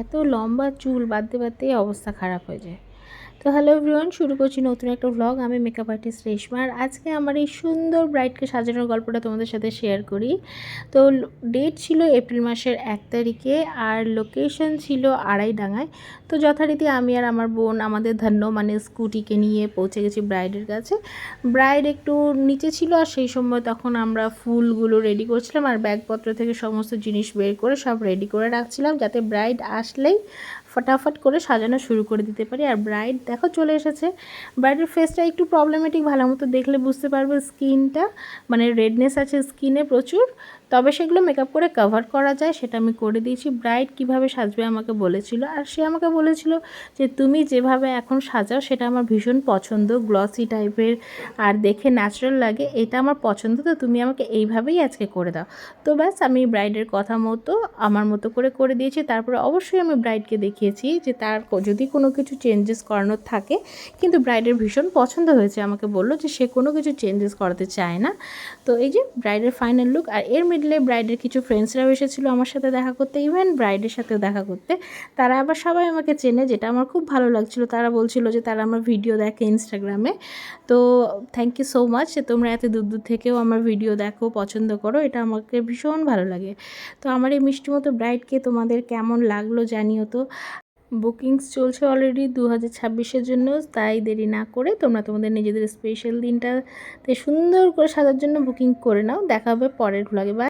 এত লম্বা চুল বাঁধতে বাঁধতেই অবস্থা খারাপ হয়ে যায়। তো হ্যালো এভরিওয়ান, শুরু করছি নতুন একটা ভ্লগ। আমি মেকআপ আর্টিস্ট রেশমা, আর আজকে আমার এই সুন্দর ব্রাইডকে সাজানোর গল্পটা তোমাদের সাথে শেয়ার করি। তো ডেট ছিল এপ্রিল মাসের 1 তারিখে, আর লোকেশন ছিল আড়াইডাঙ্গায়। তো যথারীতি আমি আর আমার বোন আমাদের ধন্য মানে স্কুটিকে নিয়ে পৌঁছে গেছি ব্রাইডের কাছে। ব্রাইড একটু নিচে ছিল, আর সেই সময় তখন আমরা ফুলগুলো রেডি করছিলাম আর ব্যাগপত্র থেকে সমস্ত জিনিস বের করে সব রেডি করে রাখছিলাম, যাতে ব্রাইড আসলেই ফটাফট করে সাজানো শুরু করে দিতে পারি। আর ব্রাইড দেখো চলে এসেছে। ব্রাইডের ফেসটা একটু প্রবলেমেটিক, ভালো মতো দেখলে বুঝতে পারবে। স্কিনটা মানে রেডনেস আছে স্কিনে প্রচুর, তবে সেগুলো মেকআপ করে কভার করা যায়, সেটা আমি করে দিয়েছি। ব্রাইড কিভাবে সাজবে আমাকে বলেছিল, আর সে আমাকে বলেছিল যে তুমি যেভাবে এখন সাজাও সেটা আমার ভীষণ পছন্দ, গ্লসি টাইপের আর দেখে ন্যাচারাল লাগে, এটা আমার পছন্দ, তো তুমি আমাকে এইভাবেই আজকে করে দাও। তো ব্যাস আমি ব্রাইডের কথা মতো আমার মতো করে করে দিয়েছি। তারপরে অবশ্যই আমি ব্রাইডকে দেখিয়েছি যে তার যদি কোনো কিছু চেঞ্জেস করানোর থাকে, কিন্তু ব্রাইডের ভীষণ পছন্দ হয়েছে, আমাকে বললো যে সে কোনো কিছু চেঞ্জেস করাতে চায় না। তো এই যে ব্রাইডের ফাইনাল লুক। আর এর মিডলে ব্রাইডের কিছু ফ্রেন্ডসরাও এসেছিলো আমার সাথে দেখা করতে, ইভেন ব্রাইডের সাথেও দেখা করতে। তারা আবার সবাই আমাকে চেনে, যেটা আমার খুব ভালো লাগছিলো। তারা বলছিল যে তারা আমার ভিডিও দেখে ইনস্টাগ্রামে। তো থ্যাংক ইউ সো মাচ, তোমরা এত দূর দূর থেকেও আমার ভিডিও দেখো, পছন্দ করো, এটা আমাকে ভীষণ ভালো লাগে। তো আমার এই মিষ্টি মতো ব্রাইডকে তোমাদের কেমন লাগলো জানিও তো। বুকিংস চলছে অলরেডি 2026-এর জন্য, তাই দেরি না করে তোমরা তোমাদের নিজেদের স্পেশাল দিনটাতে সুন্দর করে সাজার জন্য বুকিং করে নাও। দেখা হবে পরের ভ্লগে। বাই।